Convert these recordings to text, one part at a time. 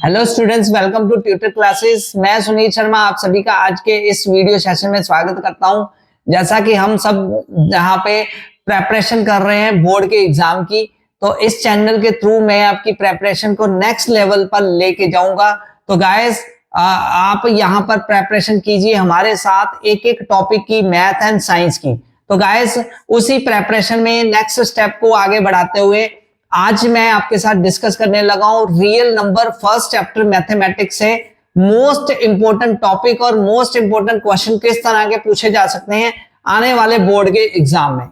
Hello students, welcome to tutor classes. मैं सुनील शर्मा आप सभी का आज के इस वीडियो सेशन में स्वागत करता हूं। जैसा कि हम सब यहाँ पे प्रेपरेशन कर रहे हैं बोर्ड के एग्जाम की, तो इस चैनल के थ्रू मैं आपकी प्रेपरेशन को नेक्स्ट लेवल पर लेके जाऊंगा। तो गाइस, आप यहाँ पर प्रेपरेशन कीजिए हमारे साथ एक एक टॉपिक की, मैथ एंड साइंस की। तो गाइस, उसी प्रेपरेशन में नेक्स्ट स्टेप को आगे बढ़ाते हुए आज मैं आपके साथ डिस्कस करने लगा हूं real number first chapter mathematics से मोस्ट इंपोर्टेंट टॉपिक और मोस्ट इंपोर्टेंट क्वेश्चन किस तरह के पूछे जा सकते हैं आने वाले बोर्ड के एग्जाम में।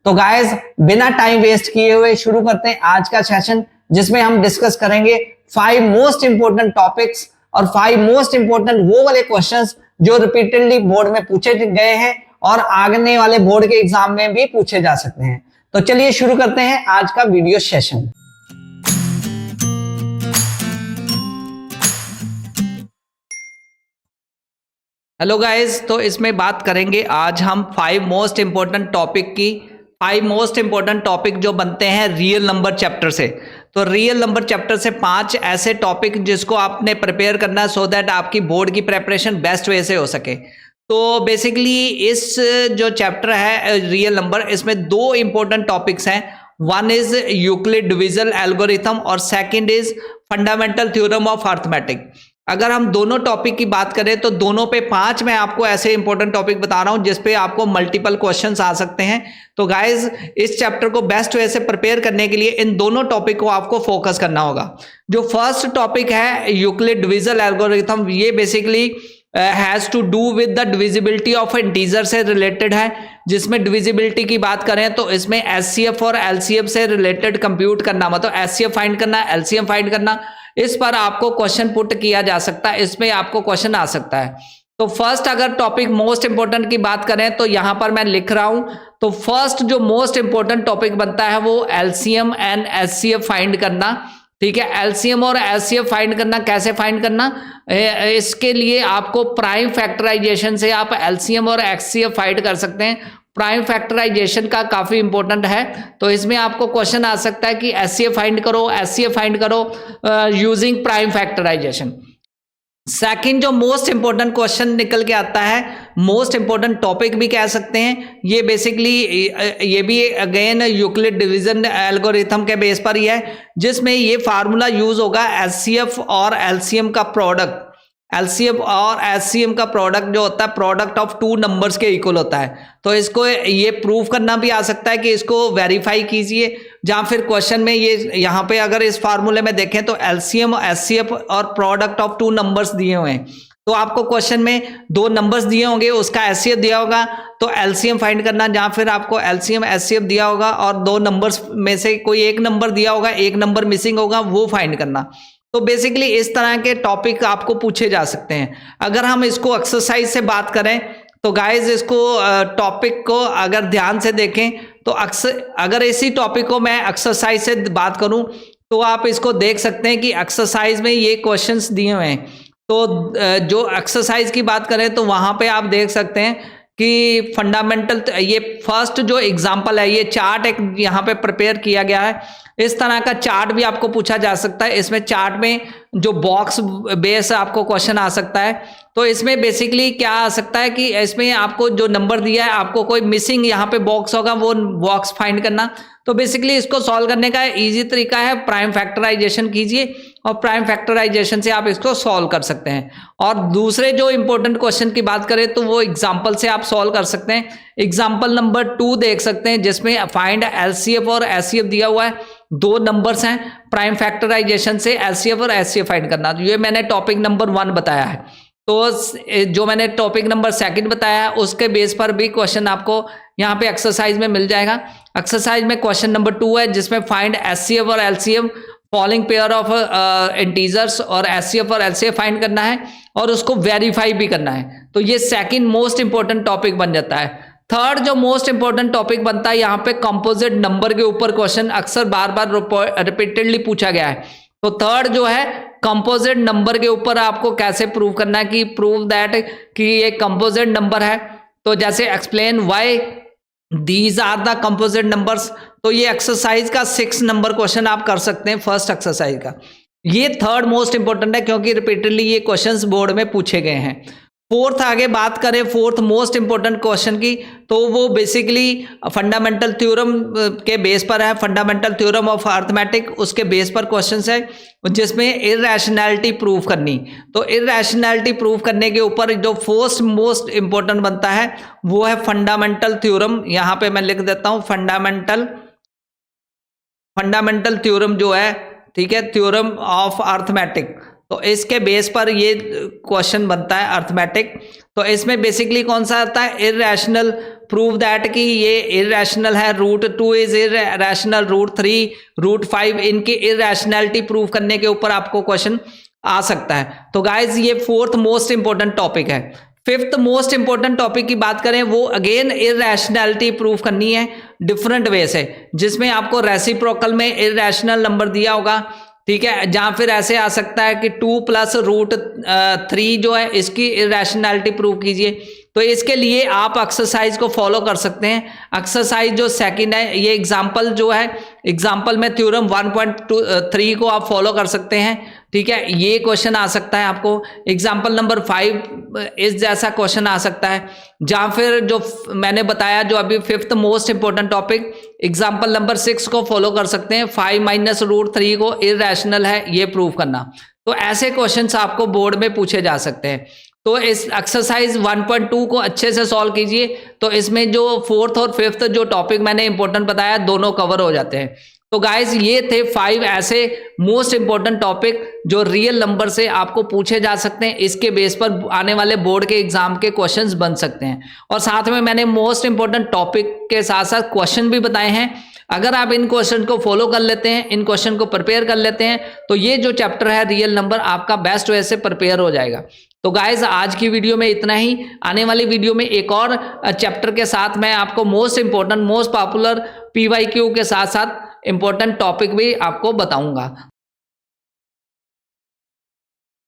तो गाइस, बिना टाइम वेस्ट किए हुए शुरू करते हैं आज का सेशन, जिसमें हम डिस्कस करेंगे 5 मोस्ट इंपोर्टेंट टॉपिक्स और 5 मोस्ट इंपोर्टेंट वो वाले क्वेश्चंस जो रिपीटेडली बोर्ड में पूछे गए हैं और आगने वाले बोर्ड के एग्जाम में भी पूछे जा सकते हैं। तो चलिए शुरू करते हैं आज का वीडियो सेशन। हेलो गाइस, तो इसमें बात करेंगे आज हम 5 मोस्ट इंपोर्टेंट टॉपिक की। 5 मोस्ट इंपोर्टेंट टॉपिक जो बनते हैं रियल नंबर चैप्टर से। तो रियल नंबर चैप्टर से 5 ऐसे टॉपिक जिसको आपने प्रिपेयर करना है सो दैट आपकी बोर्ड की प्रेपरेशन बेस्ट वे से हो सके। तो बेसिकली इस जो चैप्टर है रियल नंबर, इसमें 2 इंपॉर्टेंट टॉपिक्स हैं। One is Euclid division algorithm और second is fundamental theorem of arithmetic. अगर हम दोनों टॉपिक की बात करें तो दोनों पे 5 मैं आपको ऐसे इंपॉर्टेंट टॉपिक बता रहा हूं जिसपे आपको मल्टीपल क्वेश्चंस आ सकते हैं। तो गाइज, इस चैप्टर को बेस्ट वे से प्रिपेयर करने के लिए इन दोनों टॉपिक को आपको फोकस करना होगा। जो फर्स्ट टॉपिक है यूक्लिड डिविजन एल्गोरिथम, ये basically has to do with the divisibility of integer से रिलेटेड है। जिसमें डिविजिबिलिटी की बात करें तो इसमें एचसीएफ और एलसीएम से रिलेटेड कंप्यूट करना, मतलब एचसीएफ फाइंड करना, एलसीएम फाइंड करना, इस पर आपको क्वेश्चन पुट किया जा सकता है, इसमें आपको क्वेश्चन आ सकता है। तो फर्स्ट अगर टॉपिक मोस्ट इंपोर्टेंट की बात करें तो यहां पर मैं लिख रहा हूं, तो फर्स्ट जो मोस्ट इंपोर्टेंट टॉपिक बनता है वो एलसीएम एंड एचसीएफ फाइंड करना। ठीक है, एलसीएम और एचसीएफ फाइंड करना, कैसे फाइंड करना, इसके लिए आपको प्राइम फैक्टराइजेशन से आप एलसीएम और एचसीएफ फाइंड कर सकते हैं। प्राइम फैक्टराइजेशन का काफी इंपॉर्टेंट है। तो इसमें आपको क्वेश्चन आ सकता है कि एचसीएफ फाइंड करो, एचसीएफ फाइंड करो यूजिंग प्राइम फैक्टराइजेशन। सेकंड जो मोस्ट इंपॉर्टेंट क्वेश्चन निकल के आता है, मोस्ट इंपॉर्टेंट टॉपिक भी कह सकते हैं, ये बेसिकली ये भी अगेन यूक्लिड डिवीजन एल्गोरिथम के बेस पर ही है, जिसमें ये फार्मूला यूज होगा एचसीएफ और एलसीएम का प्रोडक्ट। एलसीएम और एचसीएम का प्रोडक्ट जो होता है प्रोडक्ट ऑफ 2 नंबर्स के इक्वल होता है। तो इसको ये प्रूव करना भी आ सकता है कि इसको वेरीफाई कीजिए, जहां फिर क्वेश्चन में ये यहाँ पे अगर इस फार्मूले में देखें तो एलसीएम एचसीएफ और प्रोडक्ट ऑफ 2 नंबर्स दिए हुए हैं। तो आपको क्वेश्चन में 2 नंबर्स दिए होंगे, उसका एचसीएफ दिया होगा, तो एलसीएम फाइंड करना, जहां फिर आपको एलसीएम एचसीएफ दिया होगा और 2 नंबर्स में से कोई एक नंबर दिया होगा, एक नंबर मिसिंग होगा, वो फाइंड करना। तो बेसिकली इस तरह के टॉपिक आपको पूछे जा सकते हैं। अगर हम इसको एक्सरसाइज से बात करें तो गाइज, इसको टॉपिक को अगर ध्यान से देखें तो अगर इसी टॉपिक को मैं एक्सरसाइज से बात करूं तो आप इसको देख सकते हैं कि एक्सरसाइज में ये क्वेश्चंस दिए हुए हैं। तो जो एक्सरसाइज की बात करें तो वहां पे आप देख सकते हैं कि फंडामेंटल, ये फर्स्ट जो एग्जांपल है, ये चार्ट एक यहाँ पे प्रिपेयर किया गया है। इस तरह का चार्ट भी आपको पूछा जा सकता है। इसमें चार्ट में जो बॉक्स बेस आपको क्वेश्चन आ सकता है। तो इसमें बेसिकली क्या आ सकता है कि इसमें आपको जो नंबर दिया है, आपको कोई मिसिंग यहाँ पे बॉक्स होगा, वो बॉक्स फाइंड करना। तो बेसिकली इसको सॉल्व करने का इजी तरीका है, प्राइम फैक्टराइजेशन कीजिए और प्राइम फैक्टराइजेशन से आप इसको सॉल्व कर सकते हैं। और दूसरे जो इंपॉर्टेंट क्वेश्चन की बात करें तो वो एग्जाम्पल से आप सॉल्व कर सकते हैं। एग्जाम्पल नंबर 2 देख सकते हैं, जिसमें फाइंड एलसीएफ और एचसीएफ दिया हुआ है, 2 नंबर्स हैं, प्राइम फैक्टराइजेशन से एलसीएफ और एचसीएफ फाइंड करना। तो ये मैंने टॉपिक नंबर 1 बताया है। तो जो मैंने टॉपिक नंबर 2 बताया है उसके बेस पर भी क्वेश्चन आपको यहाँ पे एक्सरसाइज में मिल जाएगा। एक्सरसाइज में क्वेश्चन नंबर 2 है, जिसमें फाइंड एचसीएफ और LCM following pair of integers, और एचसीएफ और एलसीएफ फाइंड करना है और उसको वेरीफाई भी करना है। तो ये सेकंड मोस्ट इंपॉर्टेंट टॉपिक बन जाता है। थर्ड जो मोस्ट इंपॉर्टेंट टॉपिक बनता है, यहाँ पे कंपोजिट नंबर के ऊपर क्वेश्चन अक्सर बार बार रिपीटेडली पूछा गया है। तो थर्ड जो है कंपोजिट नंबर के ऊपर आपको कैसे प्रूव करना है कि प्रूव दैट कि ये कंपोजिट नंबर है। तो जैसे explain why these are the composite numbers. तो ये एक्सरसाइज का 6 नंबर क्वेश्चन आप कर सकते हैं, फर्स्ट एक्सरसाइज का। ये थर्ड मोस्ट इंपॉर्टेंट है क्योंकि रिपीटेडली ये क्वेश्चंस बोर्ड में पूछे गए हैं। फोर्थ आगे बात करें फोर्थ मोस्ट इंपॉर्टेंट क्वेश्चन की, तो वो बेसिकली फंडामेंटल थ्योरम के बेस पर है, फंडामेंटल थ्योरम ऑफ अर्थमेटिक, उसके बेस पर क्वेश्चन है जिसमें इरैशनैलिटी प्रूव करनी। तो इरैशनैलिटी प्रूव करने के ऊपर जो फर्स्ट मोस्ट इंपॉर्टेंट बनता है वो है फंडामेंटल थ्योरम। यहां पे मैं लिख देता हूं फंडामेंटल थ्योरम जो है, ठीक है, थ्योरम ऑफ अर्थमेटिक। तो इसके बेस पर ये क्वेश्चन बनता है अर्थमेटिक। तो इसमें बेसिकली कौन सा आता है, इरैशनल, प्रूव दैट कि ये इरैशनल है, √2 इज इरैशनल, √3 √5 इनकी इरैशनैलिटी प्रूव करने के ऊपर आपको क्वेश्चन आ सकता है। तो गाइज ये फोर्थ मोस्ट इंपॉर्टेंट टॉपिक है। फिफ्थ मोस्ट इंपॉर्टेंट टॉपिक की बात करें वो अगेन इरैशनैलिटी प्रूव करनी है डिफरेंट वे से, जिसमें आपको रेसिप्रोकल में इरैशनल नंबर दिया होगा, ठीक है, जहां फिर ऐसे आ सकता है कि 2 + √3 जो है इसकी इरैशनैलिटी प्रूव कीजिए। तो इसके लिए आप एक्सरसाइज को फॉलो कर सकते हैं। एक्सरसाइज जो सेकंड है, ये एग्जांपल जो है, एग्जांपल में थ्योरम 1.3 को आप फॉलो कर सकते हैं, ठीक है। ये क्वेश्चन आ सकता है आपको। एग्जांपल नंबर 5 इस जैसा क्वेश्चन आ सकता है, जहां फिर जो मैंने बताया जो अभी fifth most important topic, example number 6 को फॉलो कर सकते हैं, 5 - √3 को इरैशनल है ये प्रूव करना। तो ऐसे क्वेश्चंस आपको बोर्ड में पूछे जा सकते हैं। तो इस एक्सरसाइज 1.2 को अच्छे से सॉल्व कीजिए, तो इसमें जो फोर्थ और फिफ्थ जो टॉपिक मैंने इंपॉर्टेंट बताया दोनों कवर हो जाते हैं। तो गाइज ये थे 5 ऐसे मोस्ट इंपॉर्टेंट टॉपिक जो रियल नंबर से आपको पूछे जा सकते हैं, इसके बेस पर आने वाले बोर्ड के एग्जाम के क्वेश्चंस बन सकते हैं। और साथ में मैंने मोस्ट इंपॉर्टेंट टॉपिक के साथ साथ क्वेश्चन भी बताए हैं। अगर आप इन क्वेश्चन को फॉलो कर लेते हैं, इन क्वेश्चन को प्रिपेयर कर लेते हैं, तो ये जो चैप्टर है रियल नंबर आपका बेस्ट वे से प्रिपेयर हो जाएगा। तो गाइज आज की वीडियो में इतना ही। आने वाली वीडियो में एक और चैप्टर के साथ मैं आपको most important, most popular PYQ के साथ साथ इंपॉर्टेंट टॉपिक भी आपको बताऊंगा।